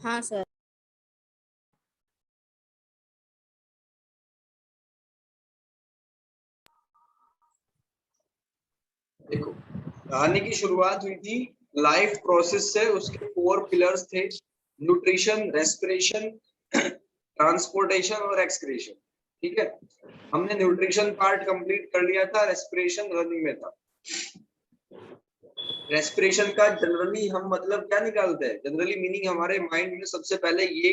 हाँ सर। देखो, कहानी की शुरुआत हुई थी लाइफ प्रोसेस से। उसके 4 पिलर्स थे, न्यूट्रिशन, रेस्पिरेशन, ट्रांसपोर्टेशन और एक्सक्रीशन। ठीक है, हमने न्यूट्रिशन पार्ट कंप्लीट कर लिया था, रेस्पिरेशन रनिंग में था। रेस्पिरेशन का जनरली हम मतलब क्या निकालते हैं, जनरली मीनिंग हमारे माइंड में सबसे पहले ये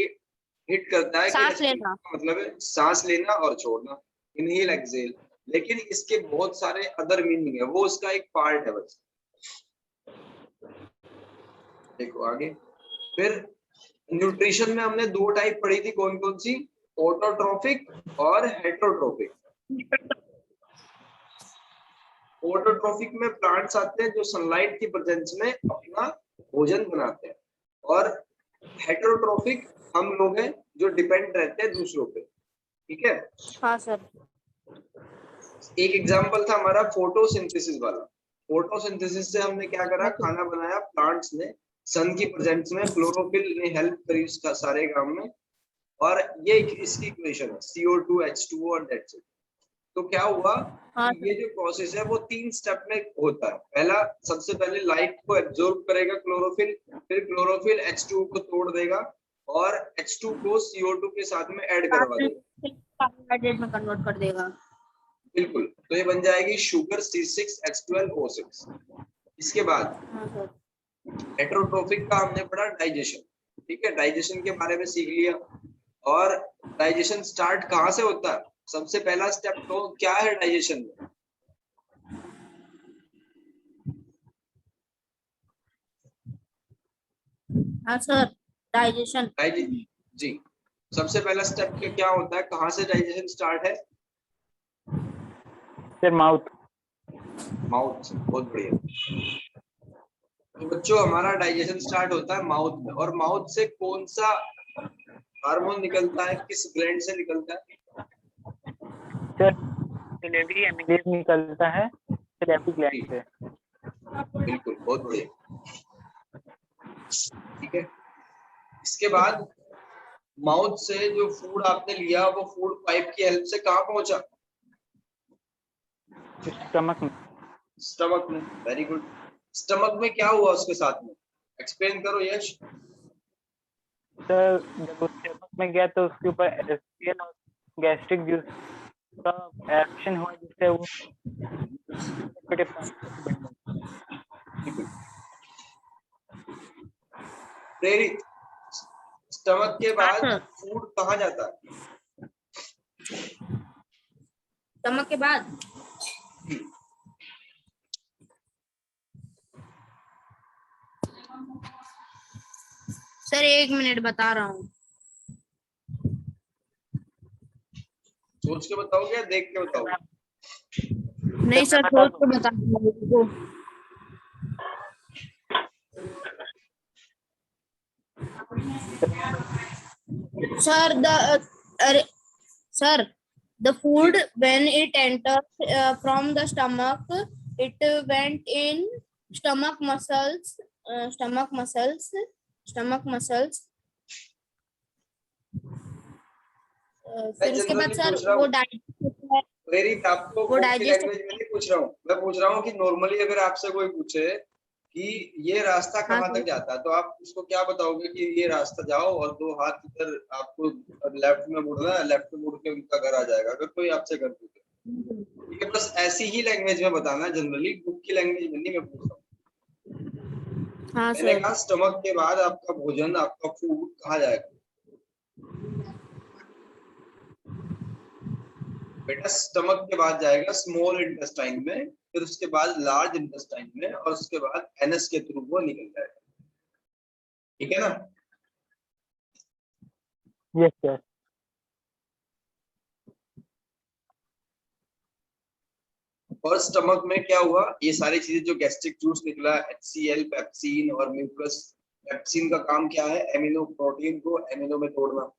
हिट करता है कि सांस रेस्पिरेशन लेना। का मतलब है सांस लेना और छोड़ना, इनहेल एक्सहेल। लेकिन इसके बहुत सारे अदर मीनिंग है, वो उसका एक पार्ट है बस। देखो आगे, फिर न्यूट्रिशन में हमने 2 टाइप पढ़ी थी, कौन कौन सी? ऑटोट्रोफिक और हेटरोट्रोफिक। ऑटोट्रोफिक में प्लांट्स आते हैं जो सनलाइट की प्रेजेंस में अपना भोजन बनाते हैं, और हेटरोट्रोफिक हम लोग हैं जो डिपेंड रहते हैं दूसरों पे। ठीक है, हाँ सर। एक एग्जांपल था हमारा फोटोसिंथेसिस वाला। फोटोसिंथेसिस से हमने क्या करा, खाना बनाया प्लांट्स ने, सन की प्रेजेंस में क्लोरोफिल ने हेल्प करी उसका सारे काम में, और ये इसकी इक्वेशन है CO2 H2O और दैट्स इट। तो क्या हुआ हाँ कि ये जो प्रोसेस है वो 3 स्टेप में होता है। पहला, सबसे पहले लाइट को एब्जॉर्ब करेगा क्लोरोफिल, फिर क्लोरोफिल H2O को तोड़ देगा और H2 को CO2 के साथ में ऐड करवा देगा, कार्बोहाइड्रेट में कन्वर्ट कर देगा। बिल्कुल। तो ये बन जाएगी शुगर C6H12O6। इसके बाद हाँ सर। हेटरोट्रोफिक का हमने पढ़ा डाइजेशन। ठीक है, डाइजेशन के बारे में सीख लिया। और डाइजेशन स्टार्ट कहाँ से होता है? सबसे पहला स्टेप तो क्या है डाइजेशन में? हाँ सर, डाइजेशन। जी, सबसे पहला स्टेप क्या होता है, कहाँ से डाइजेशन स्टार्ट है? Sir mouth. माउथ से, बहुत बढ़िया। तो बच्चों, हमारा डाइजेशन स्टार्ट होता है माउथ में, और माउथ से कौन सा हार्मोन निकलता है, किस ग्लैंड से निकलता है? सर सिलेबरी एमिलेज निकलता है सिलेबरी ग्लैंड से। बिल्कुल, बहुत बढ़िया। ठीक है, इसके बाद माउथ से जो फूड आपने लिया वो फूड पाइप की हेल्प से कहाँ पहुंचा? स्टमक में। स्टमक में, वेरी गुड। स्टमक में क्या हुआ उसके साथ में, एक्सप्लेन करो यश। सर जब वो स्टमक में गया तो उसके ऊपर एसिड और गैस्ट्रिक जूस का एक्शन हुआ, जिससे वो प्रेरित। स्टमक के हाँ बाद सर। फूड कहाँ जाता है? स्टमक के बाद सर 1 मिनट बता रहा हूँ। सोच के बताओगे या देख के बताओगे? नहीं सर, सोच के बता दो। सर अरे sir, the food when it enters from the stomach, it went in stomach muscles, stomach muscles, stomach muscles. फिर उसके बाद सर वो डाइजेस्ट होता है। प्रेरित, आपको वो बुक की डाइजेस्ट लैंग्वेज में नहीं पूछ रहा हूँ, मैं पूछ रहा हूँ कि नॉर्मली अगर आपसे कोई पूछे कि ये रास्ता हाँ कहाँ सर। तक जाता है, तो आप उसको क्या बताओगे कि ये रास्ता जाओ और 2 हाथ इधर, आपको लेफ्ट में मुड़ना है, लेफ्ट में मुड़ के उनका घर आ जाएगा, अगर कोई आपसे घर पूछे। ठीक है, बस ऐसी ही लैंग्वेज में बताना है, जनरली बुक की लैंग्वेज में नहीं मैं पूछ रहा हूँ। हाँ मैंने सर। कहा स्टमक के बाद आपका भोजन, आपका फूड कहाँ जाएगा? बेटा, स्टमक के बाद जाएगा स्मॉल इंटेस्टाइन में, फिर उसके बाद लार्ज इंटेस्टाइन में, और उसके बाद एनस के थ्रू वो निकल जाएगा। ठीक है ना? Yes sir. और स्टमक में क्या हुआ, ये सारी चीजें जो गैस्ट्रिक जूस निकला, HCl, पेप्सिन और म्यूकस। पेप्सिन का काम क्या है, एमिनो प्रोटीन को एमिनो में तोड़ना।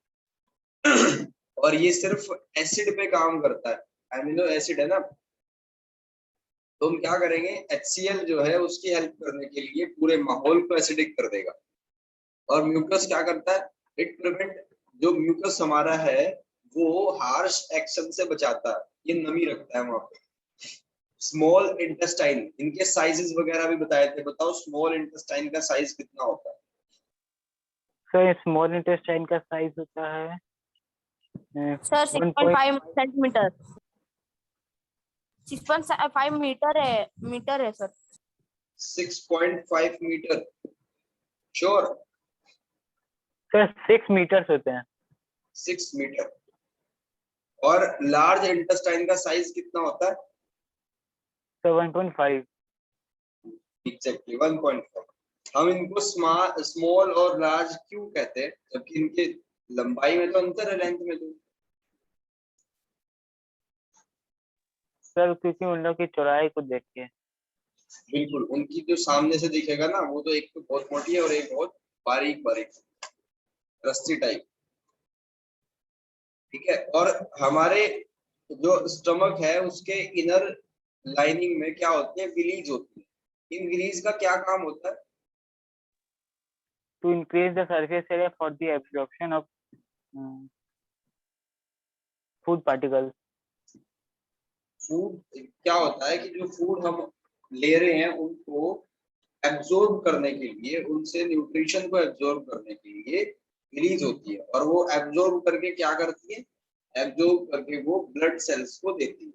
और ये सिर्फ एसिड पे काम करता है, एमिनो एसिड है ना। तो हम क्या करेंगे, HCl जो है उसकी हेल्प करने के लिए पूरे माहौल को एसिडिक कर देगा। और म्यूकस क्या करता है, इट प्रिवेंट, जो म्यूकस हमारा है वो हार्श एक्शन से बचाता है, ये नमी रखता है वहां पे। स्मॉल इंटेस्टाइन, इनके साइजेस वगैरह भी बताए थे, बताओ स्मॉल इंटेस्टाइन का साइज कितना होता है? सर स्मॉल इंटेस्टाइन का साइज होता है सर 6.5 1.5 सेंटीमीटर, 6.5 मीटर है sir. 6.5 metre, sure? Sir 6 metres होते हैं 6 मीटर। और लार्ज इंटेस्टाइन का साइज कितना होता है? Sir 1.5 exactly 1.5। हम इनको स्मॉल और लार्ज क्यों कहते हैं, जबकि इनके लंबाई में तो अंतर है, लेंथ में तो। सर क्योंकि उन लोग की चौड़ाई को देख के। बिल्कुल, उनकी जो सामने से दिखेगा ना, वो तो एक तो बहुत मोटी है और एक बहुत बारीक बारीक रस्सी टाइप। ठीक है, और हमारे जो स्टमक है उसके इनर लाइनिंग में क्या होती है, विलीज होती है। इन विलीज का क्या काम होता है? To increase the surface area for the absorption of food particles. Food क्या होता है कि जो फूड हम ले रहे हैं उनको एब्जॉर्ब करने के लिए, उनसे न्यूट्रिशन को एब्जॉर्ब करने के लिए रिलीज होती है, और वो एब्जॉर्ब करके क्या करती है, एब्जॉर्ब करके वो ब्लड सेल्स को देती है।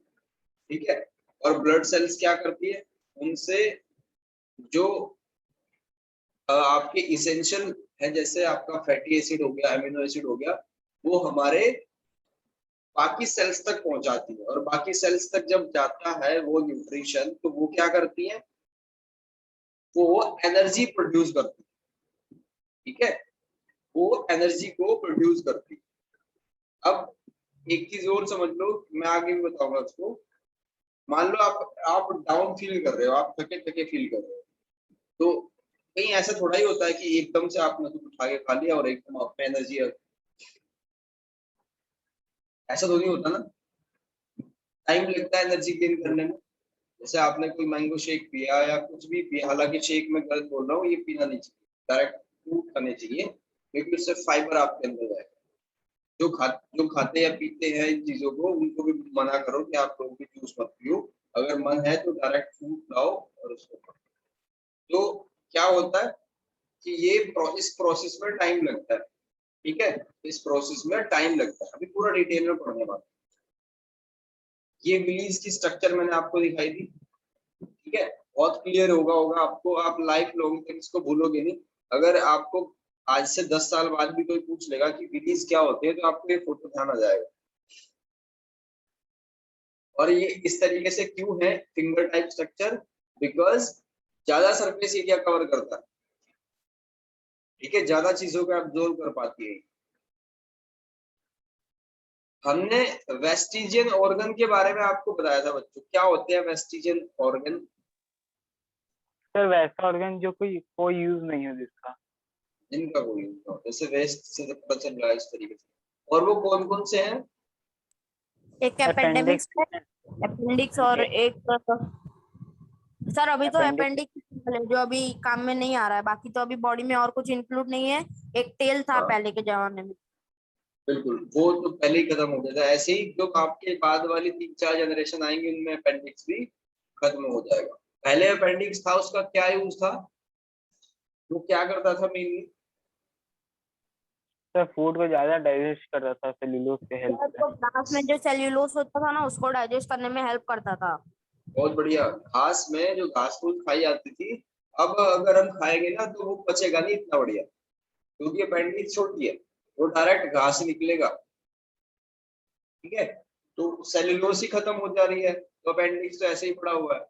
ठीक है, और ब्लड सेल्स क्या करती है, उनसे जो आपके इसेंशियल है, जैसे आपका फैटी एसिड हो गया, अमीनो एसिड हो गया, वो हमारे बाकी सेल्स तक पहुंचाती है, और बाकी सेल्स तक जब जाता है वो न्यूट्रिशन, तो वो क्या करती है, वो एनर्जी प्रोड्यूस करती है। ठीक है, वो एनर्जी को प्रोड्यूस करती है। अब एक चीज और समझ लो, मैं आगे भी बताऊंगा उसको। मान लो आप डाउन फील कर रहे हो, आप थके थके फील कर रहे हो, तो कहीं ऐसा थोड़ा ही होता है कि एकदम से आपने कुछ उठा के खा लिया और एकदम आप में एनर्जी है, ऐसा तो नहीं होता ना, टाइम लगता है एनर्जी गेन करने में। जैसे आपने कोई मैंगो शेक पिया या कुछ भी पिया, हालांकि शेक में गलत बोल रहा हूँ, ये पीना नहीं चाहिए, डायरेक्ट फ्रूट खाने चाहिए, क्योंकि उससे फाइबर आपके अंदर जाएगा। जो खाते या पीते हैं इन चीजों को, उनको भी मना करो कि आप लोग भी जूस मत पियो, अगर मन है तो डायरेक्ट फ्रूट लाओ और उसको खाओ। तो क्या होता है कि इस प्रोसेस में टाइम लगता है। ठीक है, इस प्रोसेस में टाइम लगता है, अभी पूरा डिटेल में पढ़ने वाला। ये विलीज की स्ट्रक्चर मैंने आपको दिखाई दी। ठीक है, बहुत क्लियर होगा आपको, आप लाइफ लॉन्ग तक इसको भूलोगे नहीं। अगर आपको आज से 10 साल बाद भी कोई पूछ लेगा कि विलीज क्या होते हैं, तो आपको ये फोटो ध्यान आ जाएगा। और ये इस तरीके से क्यों है फिंगर टाइप स्ट्रक्चर, बिकॉज ज्यादा सरफेस एरिया कवर करता है। ठीक है, ज्यादा चीजों को एब्जॉर्ब कर पाती है। हमने वेस्टिजियन ऑर्गन के बारे में आपको बताया था बच्चों, क्या होते हैं वेस्टिजियन ऑर्गन? सर वैसा ऑर्गन जो कोई यूज नहीं हो जिसका। जिनका कोई use ना हो, जैसे वेस्ट से तो पता चल रहा है इस तरीके से। और वो कौन कौन से हैं? एक अपेंडेमिक्स है, अपेंडिक्स। अपेंडिक्स, और एक सर अभी तो अपेंडिक्स। अपेंडिक्स जो अभी काम में नहीं आ रहा है, बाकी तो अभी बॉडी में और कुछ इंक्लूड नहीं है। एक टेल था हाँ पहले के जमाने में। बिल्कुल, वो तो पहले ही खत्म हो गया था। ऐसे ही जो आपके बाद वाली 3-4 जनरेशन आएंगे उनमें अपेंडिक्स भी खत्म हो जाएगा। पहले अपेंडिक्स था, उसका क्या यूज था, वो क्या करता था मेनली? सर फूड को ज्यादा डाइजेस्ट कर रहा था सेल्यूलोज के हेल्प से। तो घास में जो सेल्यूलोज होता था ना, उसको डाइजेस्ट करने में हेल्प करता था। बहुत बढ़िया, घास में जो घास फूस खाई जाती थी, अब अगर हम खाएंगे ना तो वो पचेगा नहीं इतना बढ़िया, क्योंकि अपेंडिक्स छोटी है, वो डायरेक्ट घास से निकलेगा। ठीक है, तो सेल्यूलोज ही खत्म हो जा रही है, तो अपेंडिक्स तो ऐसे ही पड़ा हुआ है।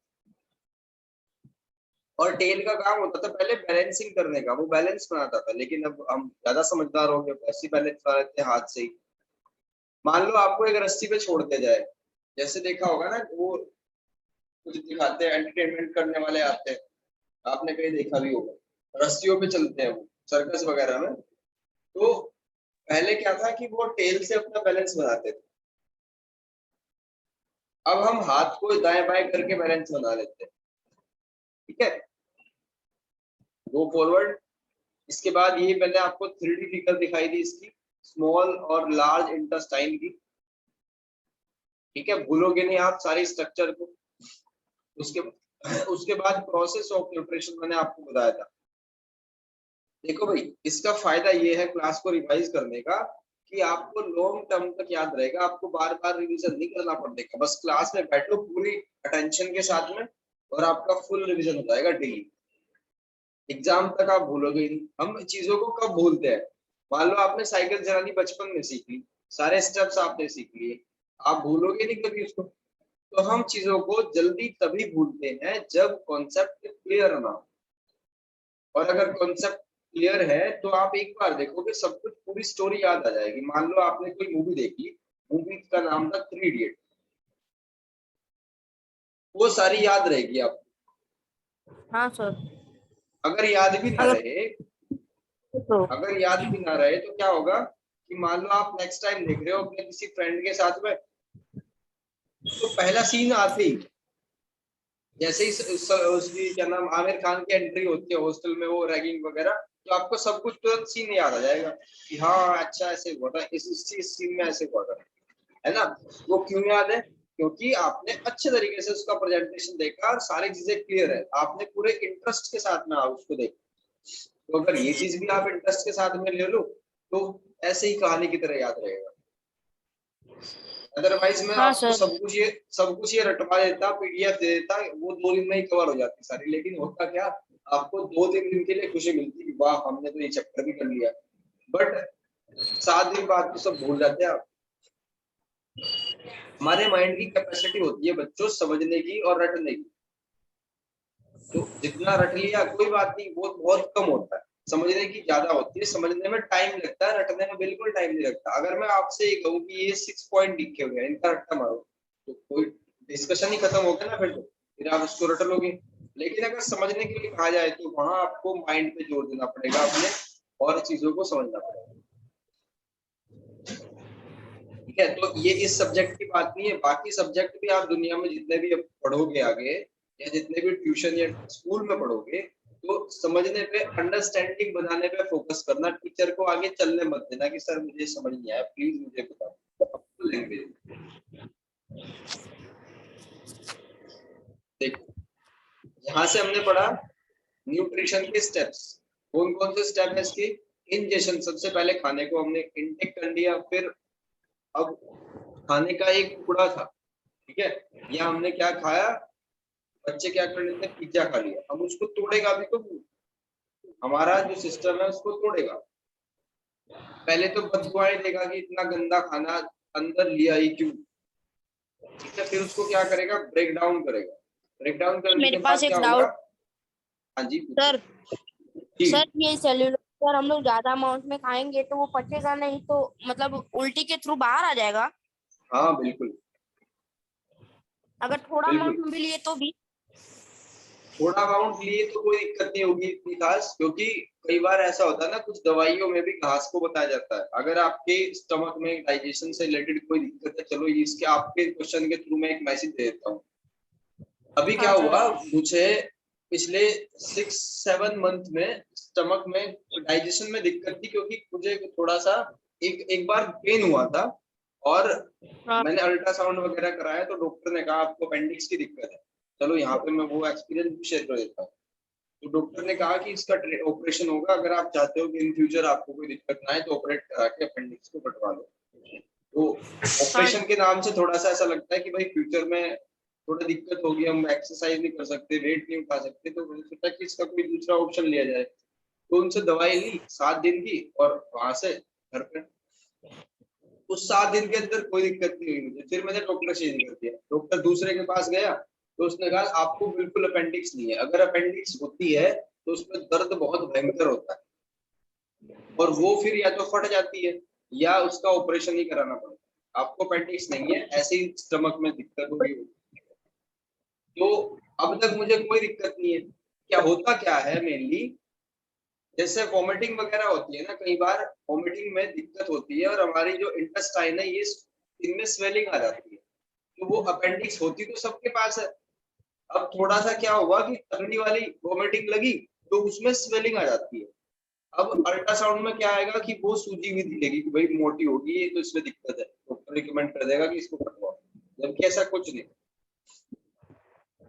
और टेल का काम होता था पहले बैलेंसिंग करने का, वो बैलेंस बनाता था, लेकिन अब हम ज्यादा समझदार हो गए, ऐसी बैलेंस बना लेते हैं हाथ से ही। मान लो आपको एक रस्सी पे छोड़ दिया जाए, जैसे देखा होगा ना, वो कुछ दिखाते हैं, एंटरटेनमेंट करने वाले आते हैं, आपने कहीं देखा भी होगा, रस्सियों पे चलते हैं वो सर्कस वगैरह में। तो पहले क्या था कि वो टेल से अपना बैलेंस बनाते थे, अब हम हाथ को दाएं बाएं करके बैलेंस बना लेते हैं। ठीक है, गो फॉरवर्ड। इसके बाद ये मैंने आपको 3D फिगर दिखाई दी इसकी, स्मॉल और लार्ज इंटेस्टाइन की। ठीक है, भूलोगे नहीं आप सारी स्ट्रक्चर को। उसके बाद प्रोसेस ऑफ न्यूट्रिशन मैंने आपको बताया था। देखो भाई, इसका फायदा ये है क्लास को रिवाइज करने का कि आपको लॉन्ग टर्म तक याद रहेगा, आपको बार बार रिवीजन नहीं करना पड़ेगा, बस क्लास में बैठो पूरी अटेंशन के साथ में और आपका फुल रिवीजन हो जाएगा डेली। एग्जाम तक आप भूलोगे ही नहीं। हम चीजों को कब भूलते हैं? मान लो आपने साइकिल चलानी बचपन में सीख ली, सारे स्टेप्स आपने सीख लिए, आप भूलोगे नहीं कभी उसको। तो हम चीजों को जल्दी तभी भूलते हैं जब कॉन्सेप्ट क्लियर ना हो। और अगर कॉन्सेप्ट क्लियर है तो आप एक बार देखोगे सब कुछ, पूरी स्टोरी याद आ जाएगी। मान लो आपने कोई मूवी देखी, मूवी का नाम था 3 इडियट, वो सारी याद रहेगी आपको। हाँ सर। अगर याद भी ना अगर रहे, तो अगर याद भी ना रहे तो क्या होगा कि मान लो आप नेक्स्ट टाइम देख रहे हो अपने किसी फ्रेंड के साथ में, तो पहला सीन आते ही जैसे ही उसकी क्या नाम आमिर खान की एंट्री होती है हॉस्टल में, वो रैगिंग वगैरह, तो आपको सब कुछ तुरंत सीन याद आ जाएगा कि हाँ अच्छा ऐसे हुआ था, इस सीन में ऐसे हुआ था, है ना। वो क्यों याद है? क्योंकि आपने अच्छे तरीके से उसका प्रेजेंटेशन देखा और सारी चीजें क्लियर है, आपने पूरे इंटरेस्ट के साथ में आप उसको देखा। तो अगर ये चीज भी आप इंटरेस्ट के साथ में ले लो तो ऐसे ही कहानी की तरह याद रहेगा। अदरवाइज मैं हाँ आपको सर। सब कुछ ये रटवा देता, पीडीएफ दे देता, वो 2 दिन में ही कवर हो जाती सारी। लेकिन होता क्या, आपको 2-3 दिन के लिए खुशी मिलती कि वाह हमने तो ये चक्कर भी कर लिया, बट 7 दिन बाद तो सब भूल जाते हैं आप। हमारे माइंड की कैपेसिटी होती है बच्चों समझने की और रटने की। तो जितना रट लिया कोई बात नहीं, वो बहुत कम होता है, समझने की ज्यादा होती है। समझने में टाइम लगता है, रटने में बिल्कुल टाइम नहीं लगता। अगर मैं आपसे ये कहूँ कि ये 6 पॉइंट लिखे हुए हैं, इनका रट्टा मारो, तो कोई डिस्कशन ही खत्म हो गया ना, फिर आप उसको रट लोगे। लेकिन अगर समझने के लिए कहा जाए तो वहां आपको माइंड पे जोर देना पड़ेगा अपने, और चीजों को समझना पड़ेगा। ठीक है, तो ये इस सब्जेक्ट की बात नहीं है, बाकी सब्जेक्ट भी आप दुनिया में जितने भी पढ़ोगे आगे, या जितने भी ट्यूशन या स्कूल में पढ़ोगे, तो समझने पे, अंडरस्टैंडिंग बनाने पे फोकस करना। टीचर को आगे चलने मत देना कि सर मुझे समझ नहीं आया, प्लीज मुझे बताओ लैंग्वेज। देखो, यहाँ से हमने पढ़ा न्यूट्रिशन के स्टेप्स। कौन कौन से स्टेप है इसके? इंजेशन, सबसे पहले खाने को हमने इंटेक कर लिया, फिर अब खाने का एक टुकड़ा था, ठीक है, या हमने क्या खाया, बच्चे क्या कर लेते हैं, पिज्जा खा लिया, अब उसको तोड़ेगा भी तो हमारा जो सिस्टम है उसको तोड़ेगा। पहले तो बददुआएं देगा कि इतना गंदा खाना अंदर लिया ही क्यों, ठीक है, फिर उसको क्या करेगा, ब्रेक डाउन करेगा। ब्रेक डाउन करने मेरे के पास बाद एक क्या होगा? डाउट हाँ जी सर। जी। सर ये सेल्यूलर अगर हम लोग ज्यादा अमाउंट में खाएंगे तो वो पचेगा नहीं, तो मतलब उल्टी के थ्रू बाहर आ जाएगा। हाँ बिल्कुल अगर थोड़ा बिल्कुल, अमाउंट में भी लिए तो भी। थोड़ा अमाउंट लिए तो कोई दिक्कत नहीं होगी इतनी खास, क्योंकि कई बार ऐसा होता है ना, कुछ दवाइयों में भी घास को बताया जाता है। अगर आपके स्टमक में डाइजेशन से रिलेटेड कोई दिक्कत है, चलो इसके आपके क्वेश्चन के थ्रू मैं एक मैसेज दे देता हूँ। अभी क्या हाँ सर। हुआ, मुझे पिछले 6-7 मंथ में स्टमक में डाइजेशन में दिक्कत थी, क्योंकि मुझे थोड़ा सा एक बार पेन हुआ था, और हाँ मैंने अल्ट्रासाउंड वगैरह कराया तो डॉक्टर ने कहा आपको अपेंडिक्स की दिक्कत है। चलो यहाँ पे मैं वो एक्सपीरियंस भी शेयर कर देता हूँ। तो डॉक्टर ने कहा कि इसका ऑपरेशन होगा, अगर आप चाहते हो कि इन फ्यूचर आपको कोई दिक्कत ना आए तो ऑपरेट करा के अपेंडिक्स को कटवा लो। तो हाँ ऑपरेशन के नाम से थोड़ा सा ऐसा लगता है कि भाई फ्यूचर में थोड़ा दिक्कत होगी, हम एक्सरसाइज नहीं कर सकते, वेट नहीं उठा सकते, तो मैंने सोचा कि इसका कोई दूसरा ऑप्शन लिया जाए। तो उनसे दवाई ली 7 दिन की, और वहां से घर पे, उस 7 दिन के अंदर कोई दिक्कत नहीं हुई मुझे। फिर मैंने डॉक्टर चेंज कर दिया, डॉक्टर दूसरे के पास गया तो उसने कहा आपको बिल्कुल अपेंडिक्स नहीं है। अगर अपेंडिक्स होती है तो उसमें दर्द बहुत भयंकर होता है, और वो फिर या तो फट जाती है या उसका ऑपरेशन ही कराना पड़ता है। आपको अपेंडिक्स नहीं है, ऐसे ही स्टमक में दिक्कत होगी। तो अब तक मुझे कोई दिक्कत नहीं है। क्या होता क्या है मेनली, जैसे वॉमिटिंग वगैरह होती है ना, कई बार वॉमिटिंग में दिक्कत होती है और हमारी जो इंटेस्टाइन है ये, इनमें स्वेलिंग आ जाती है। तो वो अपेंडिक्स होती तो सबके पास है। अब थोड़ा सा क्या हुआ कि तगड़ी वाली वॉमिटिंग लगी तो उसमें स्वेलिंग आ जाती है। अब अल्ट्रासाउंड में क्या आएगा कि वो सूजी हुई दिखेगी कि भाई मोटी होगी ये, तो इसमें दिक्कत है, डॉक्टर रिकमेंड कर देगा कि इसको कटवाओ, जबकि ऐसा कुछ नहीं।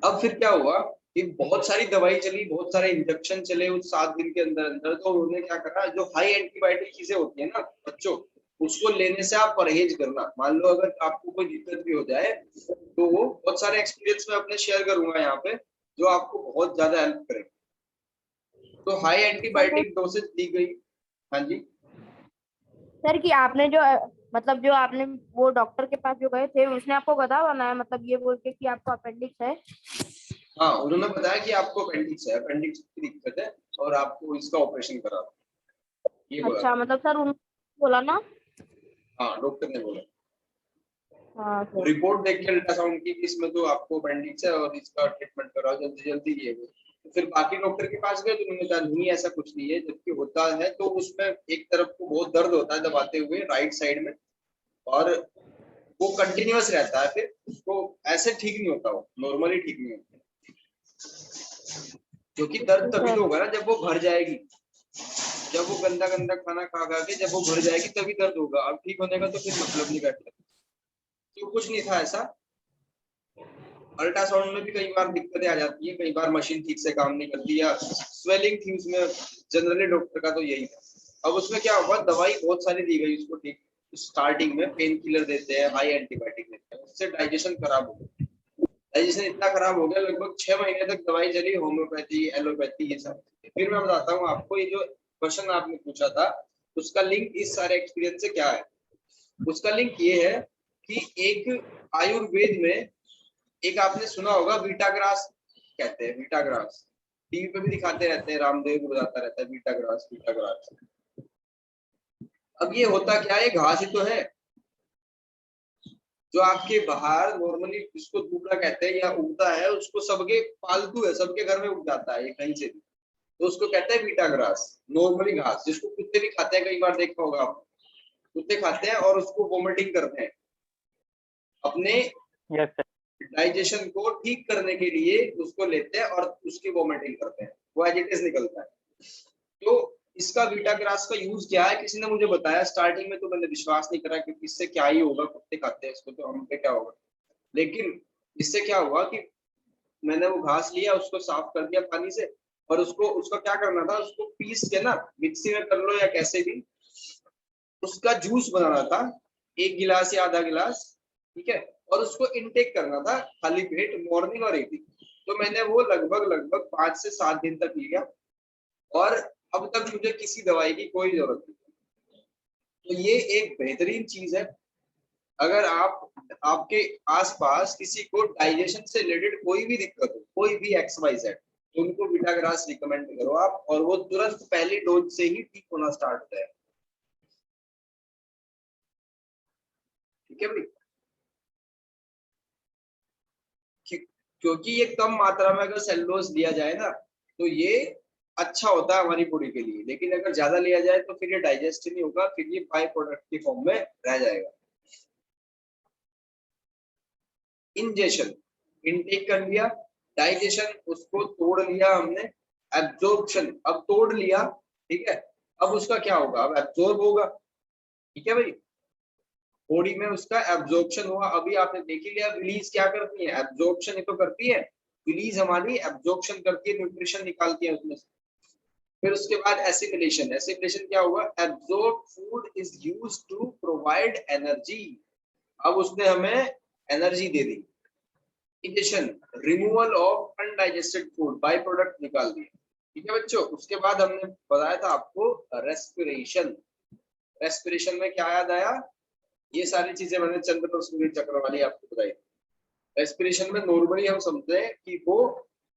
अब फिर क्या हुआ कि बहुत सारी दवाई चली, बहुत सारे इंजेक्शन चले उस 7 दिन के अंदर अंदर, तो उन्होंने क्या करा, जो हाई एंटीबायोटिक चीजें होती है ना बच्चों, उसको लेने से आप परहेज करना। मान लो अगर आपको कोई दिक्कत भी हो जाए, तो वो बहुत सारे एक्सपीरियंस मैं अपने शेयर करूंगा यहाँ पे, जो आपको बहुत ज्यादा हेल्प करेंगे। तो हाई एंटीबायोटिक डोसेज दी गई। हाँ जी सर कि आपने जो मतलब जो आपने वो डॉक्टर के पास जो गए थे उसने आपको गधा बनाया, मतलब ये बोल के कि आपको अपेंडिक्स है? हाँ, उन्होंने बताया कि आपको अपेंडिक्स है, अपेंडिक्स की दिक्कत है और आपको इसका ऑपरेशन करा दो, ये बोला अच्छा, था। मतलब सर उन्होंने बोला ना? हाँ, डॉक्टर ने बोला। हाँ सर। रिपोर्ट देख के अल्ट्रासाउंड की कि इसमें तो आपको अपेंडिक्स है और इसका ट्रीटमेंट कराओ जल्दी जल्दी, ये वो। तो फिर बाकी डॉक्टर के पास गए तो उन्होंने कहा नहीं ऐसा कुछ नहीं है, जबकि होता है तो उसमें एक तरफ को बहुत दर्द होता है दबाते हुए राइट साइड में, और वो कंटिन्यूअस रहता है, फिर उसको ऐसे ठीक नहीं होता, वो नॉर्मली ठीक नहीं होता, क्योंकि दर्द तभी सर तो होगा ना जब वो भर जाएगी, जब वो गंदा गंदा खाना खा खा के जब वो भर जाएगी तभी दर्द होगा। अब ठीक होने का तो फिर मतलब नहीं बैठता, तो कुछ नहीं था ऐसा। अल्ट्रासाउंड में भी कई बार दिक्कतें आ जाती है, कई बार मशीन ठीक से काम नहीं करती या स्वेलिंग थी उसमें, जनरली डॉक्टर का तो यही था। अब उसमें क्या हुआ, दवाई बहुत सारी दी गई उसको, ठीक स्टार्टिंग में पेन किलर देते हैं, हाई एंटीबायोटिक देते हैं, उससे डाइजेशन खराब हो गया। डाइजेशन इतना खराब हो गया, लगभग 6 महीने तक दवाई चली, होम्योपैथी एलोपैथी ये सब। फिर मैं बताता हूँ आपको, ये जो क्वेश्चन आपने पूछा था उसका लिंक इस सारे एक्सपीरियंस से क्या है। उसका लिंक ये है कि एक आयुर्वेद में, एक आपने सुना होगा बीटा ग्रास, कहते हैं बीटा ग्रास, टीवी पे भी दिखाते रहते हैं, रामदेव बताता रहता है बीटा ग्रास बीटा ग्रास। अब ये होता क्या है, घास ही तो है जो आपके बाहर नॉर्मली जिसको दूबड़ा कहते हैं या उगता है, उसको सबके पालतू है, सबके घर में उग जाता है ये कहीं से भी, तो उसको कहते हैं बीटा ग्रास, नॉर्मली घास जिसको कुत्ते भी खाते हैं, कई बार देखा होगा आप, कुत्ते खाते हैं और उसको वोमिटिंग करते हैं, अपने यस सर। डाइजेशन को ठीक करने के लिए उसको लेते हैं और उसकी वोमिटिंग करते हैं, वो एज इट इज निकलता है। तो इसका बीटा ग्रास का यूज क्या है, किसी ने मुझे बताया स्टार्टिंग में, तो मैंने विश्वास नहीं करा क्योंकि इससे क्या ही होगा, कुत्ते खाते हैं इसको तो हम पे क्या होगा। लेकिन इससे क्या हुआ कि मैंने वो घास लिया, उसको साफ कर दिया पानी से, और उसको उसका क्या करना था, उसको पीस के ना मिक्सी में कर लो या कैसे भी, उसका जूस बनाना था, 1 गिलास या आधा गिलास, ठीक है, और उसको इनटेक करना था खाली पेट, मॉर्निंग और इवनिंग। तो मैंने वो लगभग लगभग 5 से 7 दिन तक लिया, और अब तक मुझे किसी दवाई की कोई जरूरत नहीं। तो ये एक बेहतरीन चीज है। अगर आप, आपके आसपास किसी को डाइजेशन से रिलेटेड कोई भी दिक्कत हो, कोई भी एक्स वाई जेड, तो उनको बीटा ग्रास रिकमेंड करो आप, और वो तुरंत पहली डोज से ही ठीक होना स्टार्ट हो जाए। ठीक है भाई, क्योंकि ये कम मात्रा में अगर सेलुलोज लिया जाए ना, तो ये अच्छा होता है हमारी बॉडी के लिए, लेकिन अगर ज्यादा लिया जाए तो फिर ये डाइजेस्ट नहीं होगा, फिर ये बाई प्रोडक्ट की फॉर्म में रह जाएगा। इंजेशन, इनटेक कर लिया, डाइजेशन उसको तोड़ लिया हमने, एब्जॉर्प्शन अब तोड़ लिया, ठीक है, अब उसका क्या होगा, अब एब्जॉर्ब होगा, ठीक है भाई, बॉडी में उसका एब्जॉर्प्शन हुआ। अभी आपने देख ही लिया, रिलीज क्या करती है, एब्जॉर्प्शन ही तो करती है, रिलीज हमारी एब्जॉर्प्शन करती है, न्यूट्रिशन निकालती है उसमें से। फिर उसके बाद एसिमिलेशन, एसिमिलेशन क्या हुआ, absorb food is used to provide energy, अब उसने हमें एनर्जी दे दी। Digestion, removal of undigested food, by product निकाल दिए, ठीक है बच्चों। उसके बाद हमने बताया था आपको रेस्पिरेशन, रेस्पिरेशन में क्या याद आया, ये सारी चीजें मैंने चंद्र पर सूर्य चक्र वाली आपको बताई। रेस्पिरेशन में नॉर्मली हम समझते हैं कि वो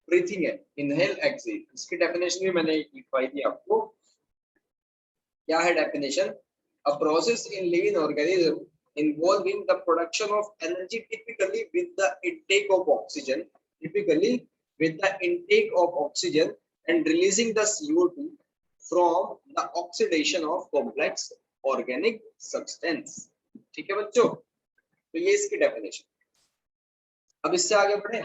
ब्रीथिंग है, इनहेल एक्सहेल, इसकी डेफिनेशन भी मैंने लिखवाई थी आपको। क्या है definition, a process in living organism involving the production of energy typically with the intake of oxygen, typically with the intake of oxygen and releasing the CO2 from the oxidation of complex organic substance। ठीक है बच्चों, तो ये इसकी definition. अब इससे आगे बढ़े,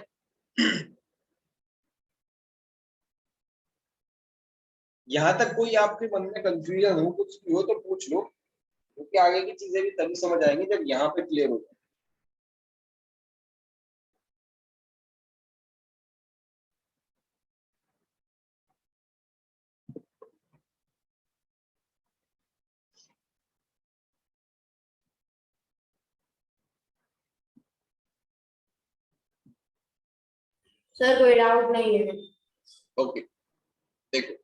यहाँ तक कोई आपके मन में कंफ्यूजन हो, कुछ भी हो तो पूछ लो, क्योंकि आगे की चीजें भी तभी समझ आएंगी जब यहाँ पे क्लियर हो जाए। सर कोई डाउट नहीं है। ओके, देखो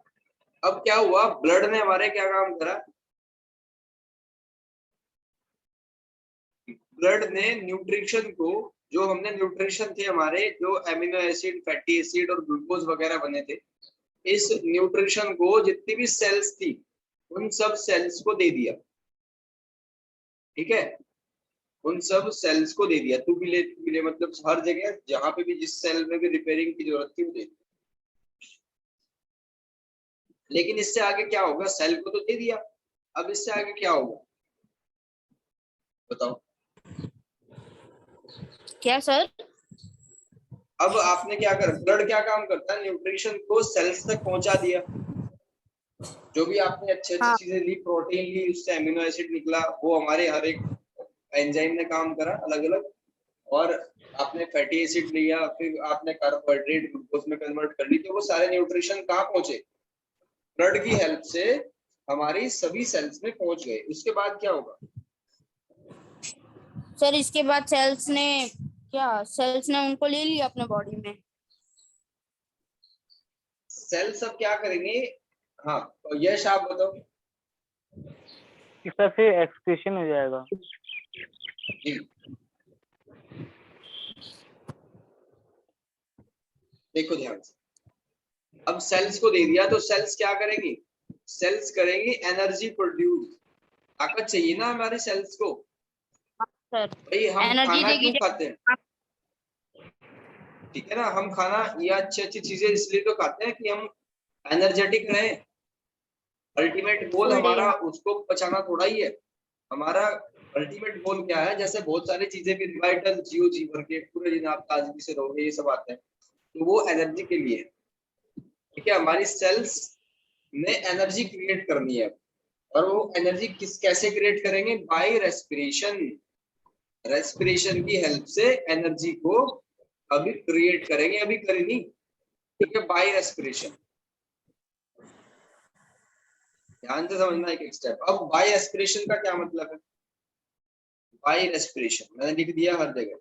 अब क्या हुआ, ब्लड ने हमारे क्या काम करा, ब्लड ने न्यूट्रिशन को, जो हमने न्यूट्रिशन थे हमारे, जो एमिनो एसिड, फैटी एसिड और ग्लूकोज वगैरह बने थे, इस न्यूट्रिशन को जितनी भी सेल्स थी उन सब सेल्स को दे दिया। ठीक है, उन सब सेल्स को दे दिया, तू भी ले मतलब हर जगह जहां पे भी जिस सेल में भी रिपेयरिंग की जरूरत थी वो दे दी। लेकिन इससे आगे क्या होगा, सेल को तो दे दिया, अब इससे आगे क्या होगा बताओ। क्या सर? अब आपने क्या कर, ब्लड क्या काम करता है, न्यूट्रिशन को सेल्स तक पहुंचा दिया। जो भी आपने अच्छी अच्छी हाँ। चीजें ली, प्रोटीन ली, उससे एमिनो एसिड निकला, वो हमारे हर एक एंजाइम ने काम करा अलग अलग। और आपने फैटी एसिड लिया, फिर आपने कार्बोहाइड्रेट ग्लूकोज में कन्वर्ट कर ली, तो वो सारे न्यूट्रिशन कहाँ पहुंचे, ब्लड की हेल्प से हमारी सभी सेल्स में पहुंच गए। उसके बाद क्या होगा सर इसके बाद सेल्स ने उनको ले लिया अपने बॉडी में। सेल्स अब क्या करेंगे, हाँ यश आप बताओ। इसका फिर एक्सक्रीशन हो जाएगा। जी देखो ध्यान से, अब सेल्स को दे दिया तो सेल्स क्या करेंगी, सेल्स करेंगी एनर्जी प्रोड्यूस। ताकत चाहिए ना हमारी सेल्स को, सर भाई हम एनर्जी खाना देगी। क्यों खाते हैं, ठीक है ना, हम खाना या अच्छी अच्छी चीजें इसलिए तो खाते हैं कि हम एनर्जेटिक रहें। Ultimate goal full day. हमारा उसको पचाना थोड़ा ही है, हमारा अल्टीमेट गोल क्या है, जैसे बहुत सारी चीजें भी रिवाइटल जियो जी भर के पूरे दिन आप ताजगी से रहोगे, ये सब आते हैं, तो वो एनर्जी के लिए है। ठीक है, हमारी सेल्स ने एनर्जी क्रिएट करनी है, और वो एनर्जी कैसे क्रिएट करेंगे, बाय रेस्पिरेशन। रेस्पिरेशन की हेल्प से एनर्जी को अभी क्रिएट करेंगे, अभी करी नहीं, ठीक है, बाय रेस्पिरेशन। ध्यान से समझना एक एक स्टेप। अब बाय रेस्पिरेशन का क्या मतलब है, बाय रेस्पिरेशन मैंने लिख दिया हर जगह,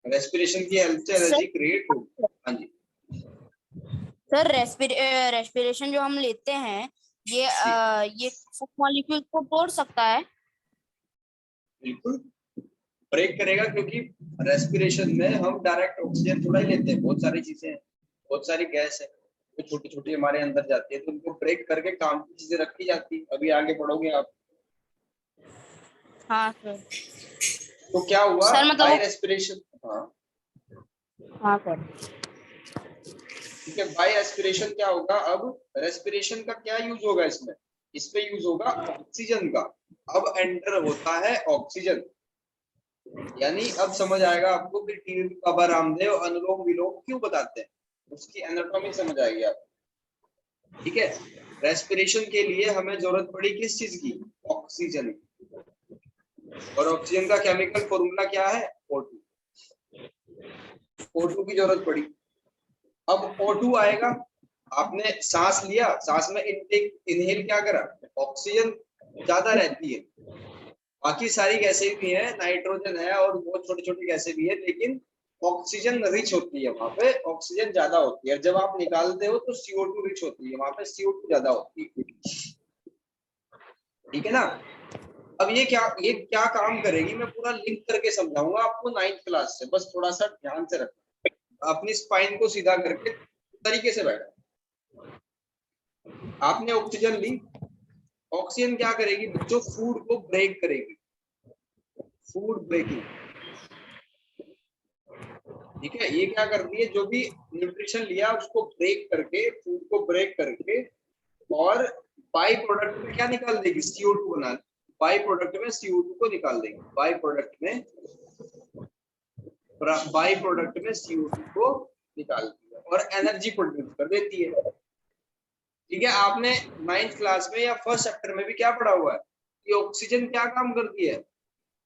रेस्पिरेशन की हेल्प से एनर्जी क्रिएट होगी। हाँ जी सर रेस्पिरेशन जो हम लेते हैं ये मॉलिक्यूल को तोड़ सकता है। बिल्कुल ब्रेक करेगा, क्योंकि रेस्पिरेशन में हम डायरेक्ट ऑक्सीजन थोड़ा ही लेते हैं, बहुत सारी चीजें हैं, बहुत सारी गैस है, तो छोटी छोटी हमारे अंदर जाती है, तो उनको ब्रेक करके काम की चीजें रखी जाती है। अभी आगे बढ़ोगे आप, हाँ सर। तो क्या हुआ, सर बाय मतलब रेस्पिरेशन। हाँ हाँ सर। ठीक है, बाय रेस्पिरेशन क्या होगा, अब रेस्पिरेशन का क्या यूज होगा इसमें, इसमें यूज होगा ऑक्सीजन का। अब एंटर होता है ऑक्सीजन, यानी अब समझ आएगा आपको कि टीवी पे बाबा रामदेव अनुलोम विलोम क्यों बताते हैं, उसकी एनाटॉमी समझ आएगी आपको। ठीक है, रेस्पिरेशन के लिए हमें जरूरत पड़ी किस चीज की, ऑक्सीजन की, और ऑक्सीजन का केमिकल फॉर्मूला क्या है, O2। O2 की जरूरत पड़ी, अब O2 आएगा, आपने सांस लिया, सांस में इनटेक इनहेल क्या करा, ऑक्सीजन ज्यादा रहती है, बाकी सारी गैसें भी है, नाइट्रोजन है और बहुत छोटी छोटी गैसें भी है, लेकिन ऑक्सीजन रिच होती है, वहां पे ऑक्सीजन ज्यादा होती है। जब आप निकालते हो तो CO2 रिच होती है, वहां पे CO2 ज्यादा होती है। ठीक है ना, अब ये क्या काम करेगी, मैं पूरा लिंक करके समझाऊंगा आपको 9th क्लास से, बस थोड़ा सा ध्यान से रखना, अपनी स्पाइन को सीधा करके तरीके से बैठा। आपने ऑक्सीजन ली, ऑक्सीजन क्या करेगी बच्चों, फूड को ब्रेक करेगी, फूड ब्रेकिंग। ठीक है, ये क्या करती है, जो भी न्यूट्रिशन लिया उसको ब्रेक करके, फूड को ब्रेक करके, और बाई प्रोडक्ट में क्या निकाल देगी, CO2 बना, बाई प्रोडक्ट में CO2 को निकाल देगी, बाई प्रोडक्ट में CO2 को निकाल देगी और एनर्जी प्रोड्यूस कर देती है। ठीक है, आपने 9th क्लास में या फर्स्ट चैप्टर में भी क्या पढ़ा हुआ है कि ऑक्सीजन क्या काम करती है।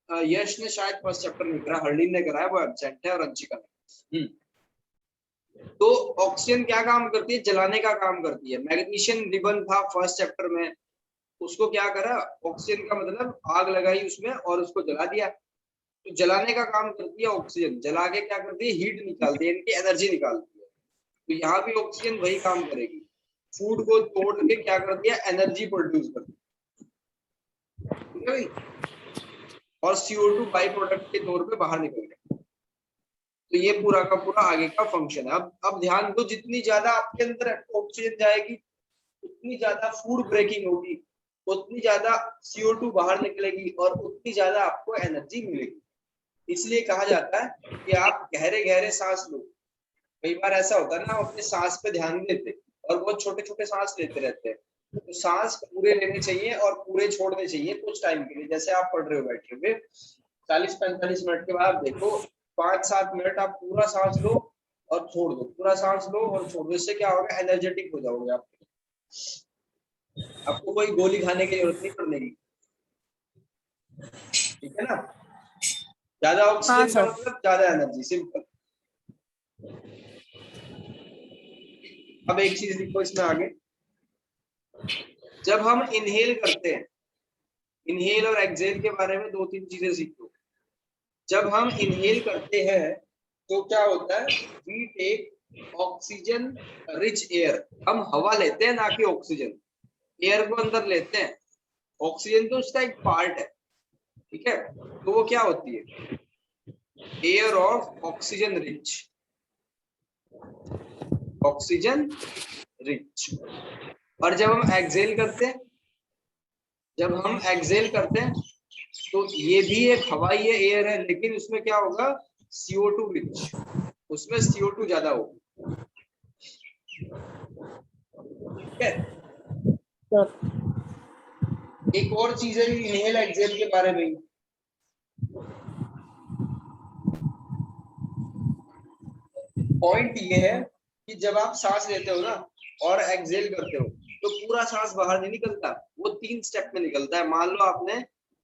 यश ने शायद फर्स्ट चैप्टर में करा, हरलीन ने करा है, वो एब्सेंट है, और अंशिका ने। तो ऑक्सीजन क्या काम करती है, जलाने का काम करती है। मैग्नीशियम रिबन था फर्स्ट चैप्टर में, उसको क्या करा, ऑक्सीजन का मतलब आग लगाई उसमें और उसको जला दिया। तो जलाने का काम करती है ऑक्सीजन, जला के क्या करती है, हीट निकालती है, इनकी एनर्जी निकालती है। तो यहाँ भी ऑक्सीजन वही काम करेगी, फूड को तोड़ के क्या करती है, एनर्जी प्रोड्यूस करती है, ठीक है भाई। और CO2 बाई प्रोडक्ट के तौर पे बाहर निकल गया। तो ये पूरा का पूरा आगे का फंक्शन है। अब ध्यान दो, जितनी ज्यादा आपके अंदर ऑक्सीजन जाएगी उतनी ज्यादा फूड ब्रेकिंग होगी, उतनी ज्यादा CO2 बाहर निकलेगी और उतनी ज्यादा आपको एनर्जी मिलेगी। इसलिए कहा जाता है कि आप गहरे गहरे सांस लो। कई बार ऐसा होता है ना, हम अपने सांस पे ध्यान नहीं देते और बहुत छोटे छोटे सांस लेते रहते हैं। तो सांस पूरे लेने चाहिए और पूरे छोड़ने चाहिए कुछ टाइम के लिए। जैसे आप पढ़ रहे हो बैठे हुए, 40-45 मिनट के बाद देखो 5-7 मिनट आप पूरा सांस लो और छोड़ दो, पूरा सांस लो और छोड़ दो। इससे क्या होगा, एनर्जेटिक हो जाओगे आप। आपको कोई गोली खाने की जरूरत नहीं पड़ने की, ठीक है ना। ज्यादा ऑक्सीजन का मतलब ज्यादा एनर्जी, सिंपल। अब एक चीज लिखो इसमें आगे, जब हम इनहेल करते हैं, इनहेल और एक्सहेल के बारे में 2-3 चीजें सीखो। जब हम इनहेल करते हैं तो क्या होता है, we take oxygen rich air. हम हवा लेते हैं, ना कि ऑक्सीजन। एयर को अंदर लेते हैं, ऑक्सीजन तो उसका एक पार्ट है, ठीक है। तो वो क्या होती है, air of oxygen rich, oxygen rich. और जब हम एक्सहेल करते हैं, जब हम एक्सहेल करते हैं तो ये भी एक हवाई है, एयर है, लेकिन उसमें क्या होगा, CO2 रिच, उसमें CO2 ज्यादा होगा, ठीक है। एक और चीज है इनहेल एक्सहेल के बारे में, पॉइंट ये है कि जब आप सांस लेते हो ना और एक्सहेल करते हो तो पूरा सांस बाहर नहीं निकलता, वो 3 स्टेप में निकलता है। मान लो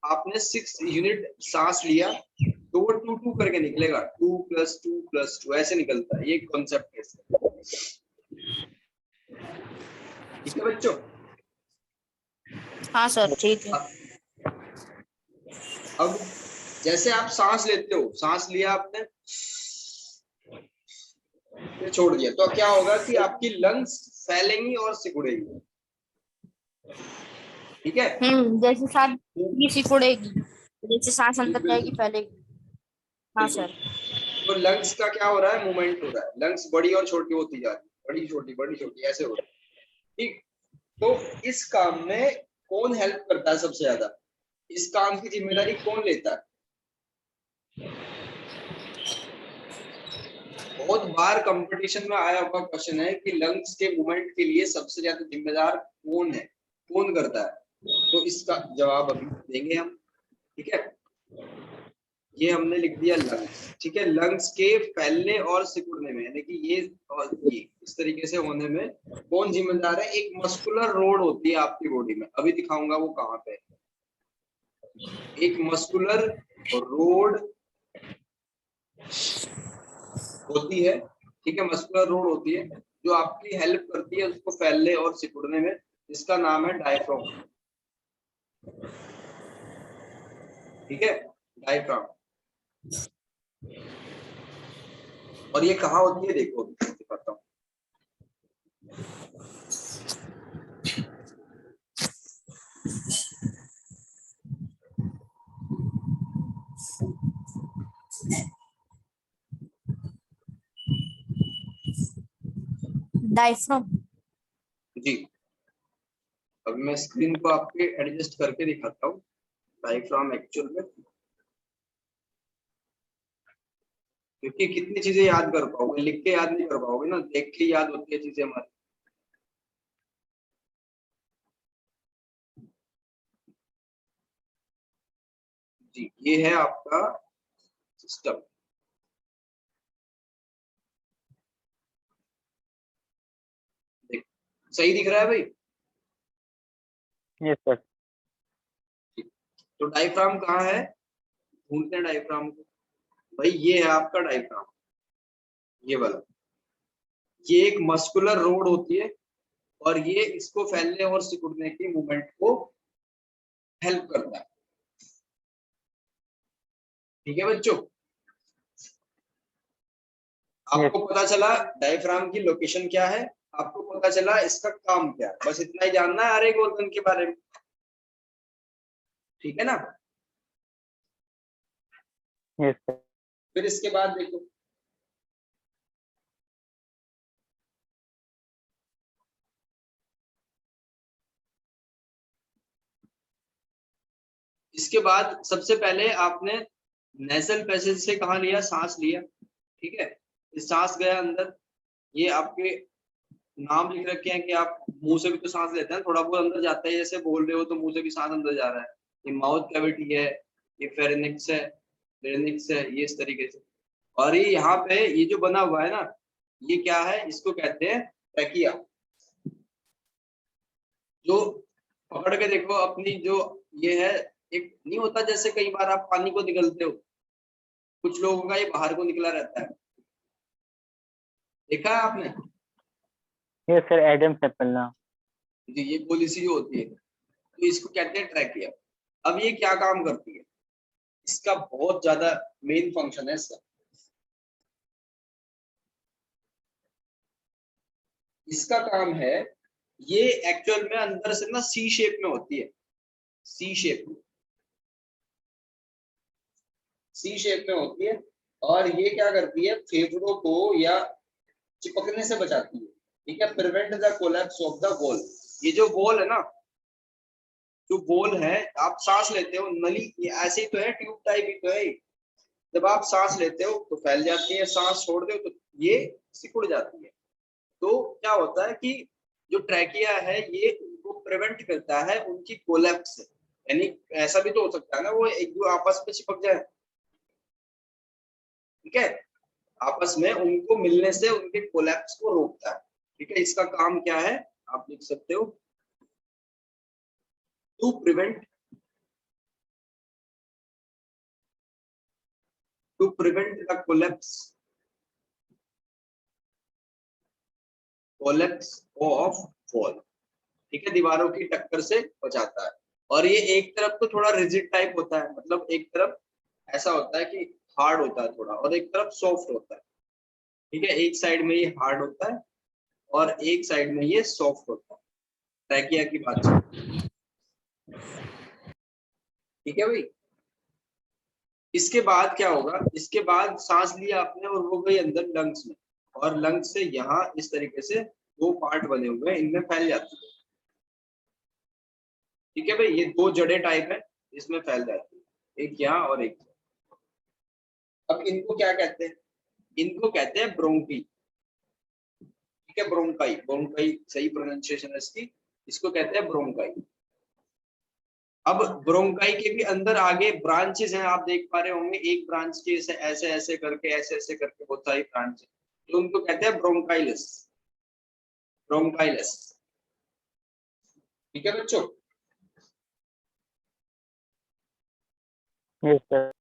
आपने 6 यूनिट सांस लिया तो वो 2-2 करके निकलेगा, 2+2+2 ऐसे निकलता है। ये कॉन्सेप्ट है, ठीक है बच्चों। हाँ सर, ठीक है। अब जैसे आप सांस लेते हो, सांस लिया आपने, फिर छोड़ दिया, तो क्या होगा कि आपकी लंग्स फैलेंगी और सिकुड़ेगी, ठीक है। जैसे सांस सिकुड़ेगी, जैसे सांस अंदर जाएगी फैलेगी। हाँ सर। तो लंग्स का क्या हो रहा है, मूवमेंट हो रहा है, लंग्स बड़ी और छोटी होती जा रही है, बड़ी छोटी ऐसे हो रही है, ठीक। तो इस काम में कौन हेल्प करता है सबसे ज्यादा, इस काम की जिम्मेदारी कौन लेता है। बहुत बार कंपटीशन में आया हुआ क्वेश्चन है कि लंग्स के मूवमेंट के लिए सबसे ज्यादा जिम्मेदार कौन है, कौन करता है। तो इसका जवाब अभी देंगे हम, ठीक है। ये हमने लिख दिया लंग्स, ठीक है। लंग्स के फैलने और सिकुड़ने में, यानी कि ये और ये इस तरीके से होने में कौन जिम्मेदार है। एक मस्कुलर रोड होती है आपकी बॉडी में, अभी दिखाऊंगा वो कहाँ पे। एक मस्कुलर रोड होती है, ठीक है, मस्कुलर रोड होती है जो आपकी हेल्प करती है उसको फैलने और सिकुड़ने में, जिसका नाम है डायफ्राम, ठीक है, डायफ्राम। और ये कहाँ होती है, देखो दिखाता हूँ। डायफ्राम। जी, अब मैं स्क्रीन को आपके एडजस्ट करके दिखाता हूँ डायफ्राम एक्चुअल में, क्योंकि कितनी चीजें याद कर पाओगे, लिख के याद नहीं कर पाओगे ना, देख के याद होती है चीजें हमारी। जी, ये है आपका सिस्टम, सही दिख रहा है भाई? Yes sir. तो डायफ्राम कहाँ है, ढूंढते हैं डायफ्राम को। भाई ये है आपका डायफ्राम, ये वाला। ये एक मस्कुलर रोड होती है और ये इसको फैलने और सिकुड़ने की मूवमेंट को हेल्प करता है। ठीक है बच्चों, आपको पता चला डायफ्राम की लोकेशन क्या है, आपको पता चला इसका काम क्या है, बस इतना ही जानना है हर एक ऑर्गन के बारे में। ठीक है ना? Yes sir. फिर इसके बाद देखो, इसके बाद सबसे पहले आपने नेजल पैसेज से कहा लिया, सांस लिया। ठीक है, सांस गया अंदर, ये आपके नाम लिख रखे हैं कि आप मुंह से भी तो सांस लेते हैं, थोड़ा बहुत अंदर जाता है, जैसे बोल रहे हो तो मुंह से भी सांस अंदर जा रहा है। ये माउथ कैविटी है, ये फेरिनिक्स है, लेरिंक्स है, ये इस तरीके से। और ये यहाँ पे ये जो बना हुआ है ना, ये क्या है, इसको कहते हैं ट्रैकिया। जो पकड़ के देखो अपनी जो ये है, एक नहीं होता जैसे कई बार आप पानी को निगलते हो, कुछ लोगों का ये बाहर को निकला रहता है, देखा है आपने? यस सर, एडम्स एप्पल ना। जी, ये पॉलिसी जो होती है, तो इसको कहते हैं ट्रैकिया। अब ये क्या काम करती है, इसका बहुत ज्यादा मेन फंक्शन है इसका। इसका काम है, ये एक्चुअल में अंदर से ना सी शेप में होती है, सी शेप में, सी शेप में होती है। और ये क्या करती है, फेफड़ों को या चिपकने से बचाती है। ठीक है, prevent the collapse of the wall. ये जो वॉल है ना, जो वॉल है, आप सांस लेते हो, नली ये ऐसे ही तो है, ट्यूब टाइप ही तो है। जब आप सांस लेते हो तो फैल जाती है, सांस छोड़ दो तो ये सिकुड़ जाती है। तो क्या होता है कि जो ट्रैकिया है ये उनको प्रिवेंट करता है उनकी कोलैप्स से। यानी ऐसा भी तो हो सकता है ना, वो एक दो आपस में चिपक जाए। ठीक है, आपस में उनको मिलने से उनके कोलैप्स को रोकता है। ठीक है, इसका काम क्या है आप लिख सकते हो, to prevent the collapse of wall. ठीक है, दीवारों की टक्कर से बचाता है। और ये एक तरफ तो थोड़ा रिजिड टाइप होता है, मतलब एक तरफ ऐसा होता है कि हार्ड होता है थोड़ा, और एक तरफ सॉफ्ट होता है। ठीक है, एक साइड में ये हार्ड होता है और एक साइड में ये सॉफ्ट होता है, ट्रैकिया की बात चल। ठीक है भाई, इसके बाद क्या होगा, इसके बाद सांस लिया आपने और वो गई अंदर लंग्स में, और लंग्स से यहाँ इस तरीके से दो पार्ट बने हुए हैं, इनमें फैल जाती है। ठीक है भाई, ये दो जड़े टाइप है, इसमें फैल जाती है, एक यहाँ और एक यहाँ। अब इनको क्या कहते हैं, इनको कहते हैं ब्रोंकी। ठीक है, ब्रोंकाई, ब्रोंकाई सही प्रोनाउंसिएशन है इसकी, इसको कहते हैं ब्रोंकाई। अब ब्रोंकाई के भी अंदर आगे ब्रांचेस हैं, आप देख पा रहे होंगे, एक ब्रांच के ऐसे ऐसे करके, ऐसे ऐसे करके बहुत सारी ब्रांच है, तो उनको कहते हैं ब्रोंकाइलस, ब्रोंकाइलस। ठीक है बच्चों, यस सर।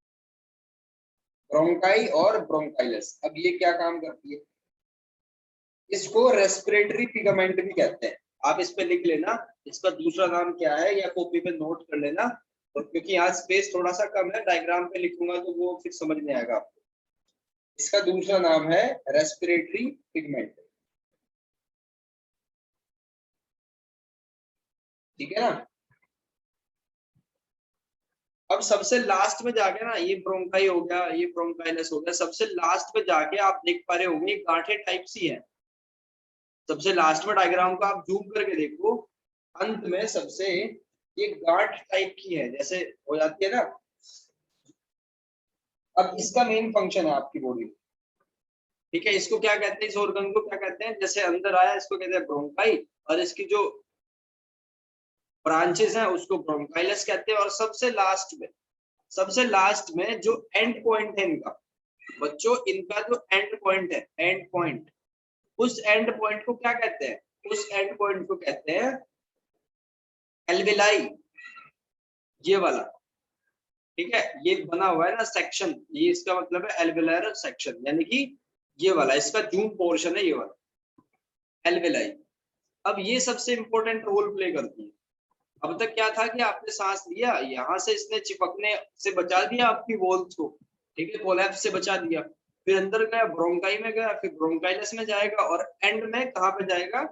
ब्रोंकाई और ब्रोंकाइलस। अब ये क्या काम करती है, इसको रेस्पिरेटरी पिगमेंट भी कहते हैं। आप इस पे लिख लेना इसका दूसरा नाम क्या है, या कॉपी पे नोट कर लेना, और क्योंकि यहाँ स्पेस थोड़ा सा कम है, डायग्राम पे लिखूंगा तो वो फिर समझ नहीं आएगा आपको। इसका दूसरा नाम है रेस्पिरेटरी पिगमेंट। ठीक है ना? अब सबसे लास्ट में जाके ना, ये ब्रोंकाई हो गया, ये ब्रोंकाइलस हो गया, सबसे लास्ट में जाके आप देख पा रहे होंगे गांठें टाइप सी है। सबसे लास्ट में डायग्राम को आप जूम करके देखो, अंत में सबसे ये गांठ टाइप की है, जैसे हो जाती है ना। अब इसका मेन फंक्शन है आपकी बॉडी में। ठीक है, इसको क्या कहते हैं, इस ऑर्गन को क्या कहते हैं, जैसे अंदर आया इसको कहते हैं ब्रोंकाई, और इसकी जो ब्रांचेस हैं उसको ब्रोंकाइलस कहते हैं। और सबसे लास्ट में जो एंड पॉइंट है इनका, बच्चों इनका जो एंड पॉइंट है, एंड पॉइंट, उस एंड पॉइंट को क्या कहते हैं, उस एंड पॉइंट को कहते हैं एल्वेलाई, ये वाला, ठीक है, ये बना हुआ है ना सेक्शन, ये इसका मतलब है एल्वेलर सेक्शन, यानी कि ये वाला इसका जूम पोर्शन है, ये वाला एल्वेलाई। अब ये सबसे इंपॉर्टेंट रोल प्ले करती है। अब तक क्या था कि आपने सांस लिया, यहाँ से इसने चिपकने से बचा दिया आपकी वॉल्स को, ठीक है, कोलैप्स से बचा दिया, फिर अंदर गया ब्रोंकाई में गया, फिर ब्रोंकाइलस में जाएगा और एंड में कहाँ पे जाएगा,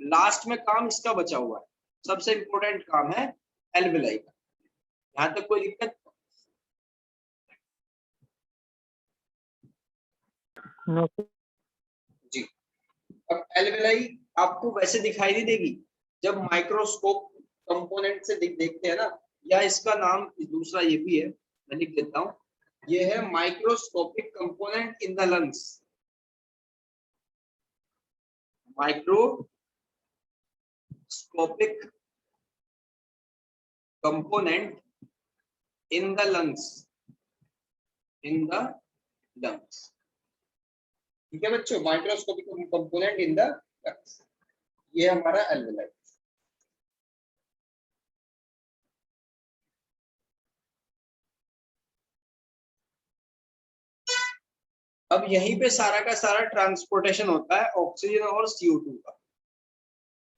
लास्ट में काम इसका बचा हुआ है, सबसे इंपॉर्टेंट काम है एल्वेलाई का। यहाँ तक कोई दिक्कत? नो जी। अब एल्वेलाई आपको वैसे दिखाई नहीं देगी, जब माइक्रोस्कोप कंपोनेंट से देखते हैं ना, या इसका नाम दूसरा ये भी है, मैं लिख देता हूँ, ये है microscopic component in the lungs, microscopic component in the lungs, in the lungs, ठीक है बच्चों, microscopic component in the lungs, ये हमारा एल्वेलाई। अब यहीं पे सारा का सारा ट्रांसपोर्टेशन होता है ऑक्सीजन और CO2 का,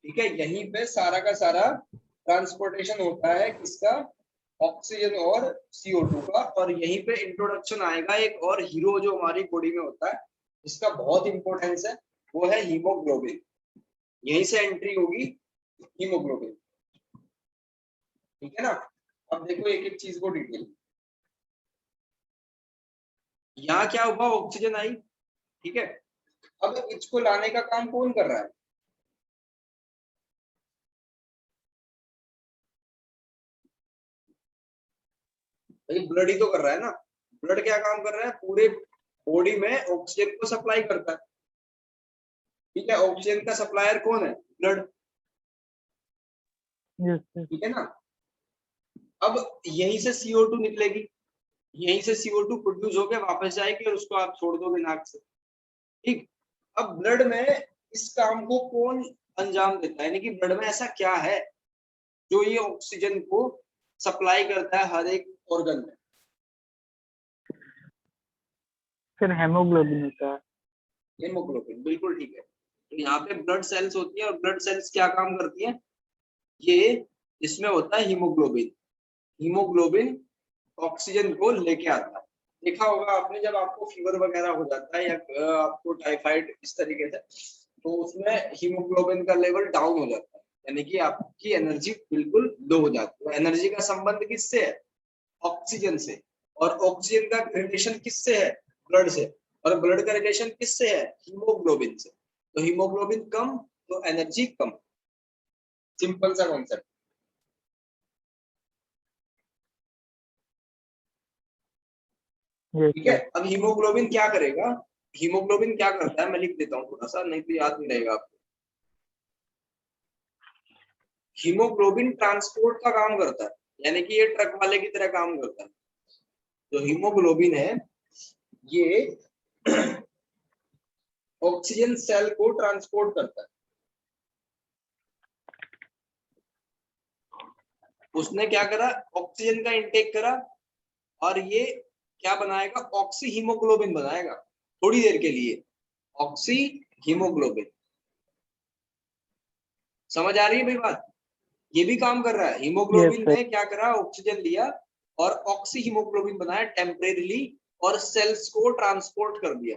ठीक है, यहीं पे सारा का सारा ट्रांसपोर्टेशन होता है किसका, ऑक्सीजन और CO2 का। और यहीं पे इंट्रोडक्शन आएगा एक और हीरो जो हमारी बॉडी में होता है, जिसका बहुत इंपॉर्टेंस है, वो है हीमोग्लोबिन। यहीं से एंट्री होगी हीमोग्लोबिन, ठीक है ना। अब देखो एक एक चीज को डिटेल, यहाँ क्या हुआ, ऑक्सीजन आई, ठीक है, अब इसको लाने का काम कौन कर रहा है, भाई ब्लड ही तो कर रहा है ना। ब्लड क्या काम कर रहा है, पूरे बॉडी में ऑक्सीजन को सप्लाई करता है, ठीक है, ऑक्सीजन का सप्लायर कौन है, ब्लड, ठीक है ना। अब यहीं से CO2 निकलेगी, यहीं से CO2 प्रोड्यूस होकर वापस जाएगी और उसको आप छोड़ दोगे नाक से, ठीक। अब ब्लड में इस काम को कौन अंजाम देता है, यानी कि ब्लड में ऐसा क्या है जो ये ऑक्सीजन को सप्लाई करता है हर एक ऑर्गन में, फिर हेमोग्लोबिन होता है। हीमोग्लोबिन, बिल्कुल ठीक है। तो यहाँ पे ब्लड सेल्स होती है और ब्लड सेल्स क्या काम करती है, ये इसमें होता है हीमोग्लोबिन, हीमोग्लोबिन ऑक्सीजन को लेके आता है। देखा होगा आपने, जब आपको फीवर वगैरह हो जाता है या आपको टाइफाइड इस तरीके से, तो उसमें हीमोग्लोबिन का लेवल डाउन हो जाता है, यानी कि आपकी एनर्जी बिल्कुल लो हो जाती है। एनर्जी का संबंध किससे है, ऑक्सीजन से, और ऑक्सीजन का रिलेशन किससे है, ब्लड से, और ब्लड का रिलेशन किससे है, हीमोग्लोबिन से। तो हीमोग्लोबिन कम तो एनर्जी कम, सिंपल सा कॉन्सेप्ट, ठीक है। अब हीमोग्लोबिन क्या करेगा, हीमोग्लोबिन क्या करता है, मैं लिख देता हूँ थोड़ा सा, नहीं तो याद नहीं रहेगा आपको। हीमोग्लोबिन ट्रांसपोर्ट का काम करता है, यानी कि ये ट्रक वाले की तरह काम करता है। जो हीमोग्लोबिन है ये ऑक्सीजन सेल को ट्रांसपोर्ट करता है। उसने क्या करा, ऑक्सीजन का इंटेक करा, और ये क्या बनाएगा, ऑक्सी हीमोग्लोबिन बनाएगा थोड़ी देर के लिए, ऑक्सी हीमोग्लोबिन। समझ आ रही है भाई बात, ये भी काम कर रहा है। हीमोग्लोबिन ने क्या करा, ऑक्सीजन लिया और ऑक्सी हीमोग्लोबिन बनाया टेम्परेरीली, और सेल्स को ट्रांसपोर्ट कर दिया,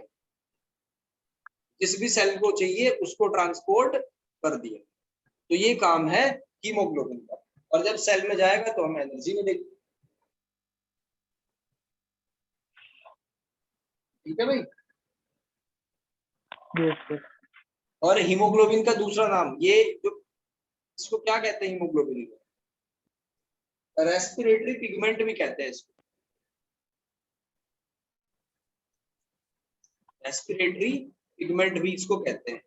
जिस भी सेल को चाहिए उसको ट्रांसपोर्ट कर दिया। तो ये काम है हीमोग्लोबिन का, और जब सेल में जाएगा तो हमें एनर्जी मिलेगी, ठीक है भाई। और हीमोग्लोबिन का दूसरा नाम, ये जो इसको क्या कहते हैं, हीमोग्लोबिन को रेस्पिरेटरी पिगमेंट भी कहते हैं, इसको रेस्पिरेटरी पिगमेंट भी इसको कहते हैं,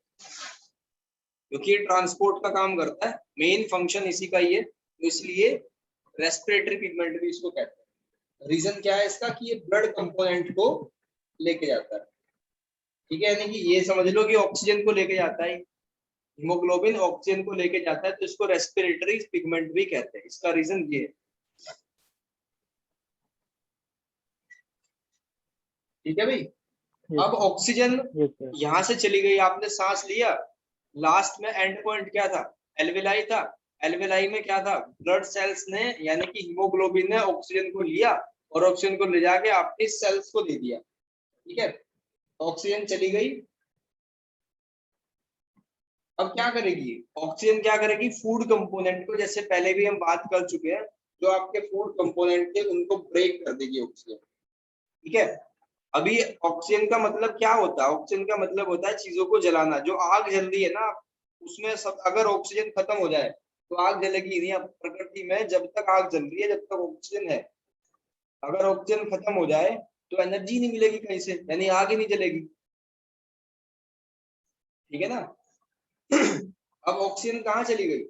क्योंकि ये ट्रांसपोर्ट का काम करता है, मेन फंक्शन इसी का ही है, तो इसलिए रेस्पिरेटरी पिगमेंट भी इसको कहते हैं। रीजन क्या है इसका, कि ये ब्लड कंपोनेंट को लेके जाता है, ठीक है, यानी कि ये समझ लो कि ऑक्सीजन को लेके जाता है, हीमोग्लोबिन ऑक्सीजन को लेके जाता है तो इसको रेस्पिरेटरी पिगमेंट भी कहते हैं। इसका रीजन ये है, ठीक है भाई। अब ऑक्सीजन yes sir, यहां से चली गई, आपने सांस लिया, लास्ट में एंड पॉइंट क्या था, एल्वेलाई था। एल्वेलाई में क्या था, ब्लड सेल्स ने यानी कि हीमोग्लोबिन ने ऑक्सीजन को लिया और ऑक्सीजन को ले जाके आपके सेल्स को दे दिया, ठीक है। ऑक्सीजन चली गई, अब क्या करेगी ऑक्सीजन, क्या करेगी, फूड कंपोनेंट को, जैसे पहले भी हम बात कर चुके हैं, जो आपके फूड कंपोनेंट थे उनको ब्रेक कर देगी ऑक्सीजन, ठीक है। अभी ऑक्सीजन का मतलब क्या होता है, ऑक्सीजन का मतलब होता है चीजों को जलाना। जो आग जल रही है ना, उसमें सब अगर ऑक्सीजन खत्म हो जाए तो आग जलेगी नहीं। अब प्रकृति में जब तक आग जल रही है, जब तक ऑक्सीजन है, अगर ऑक्सीजन खत्म हो जाए तो एनर्जी नहीं मिलेगी कहीं से, यानी आग ही नहीं जलेगी, ठीक है ना। अब ऑक्सीजन कहाँ चली गई,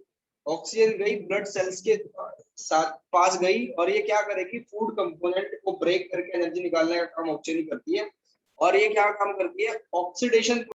ऑक्सीजन गई ब्लड सेल्स के साथ पास गई, और ये क्या करेगी, फूड कंपोनेंट को ब्रेक करके एनर्जी निकालने का काम ऑक्सीजन करती है। और ये क्या काम करती है, ऑक्सीडेशन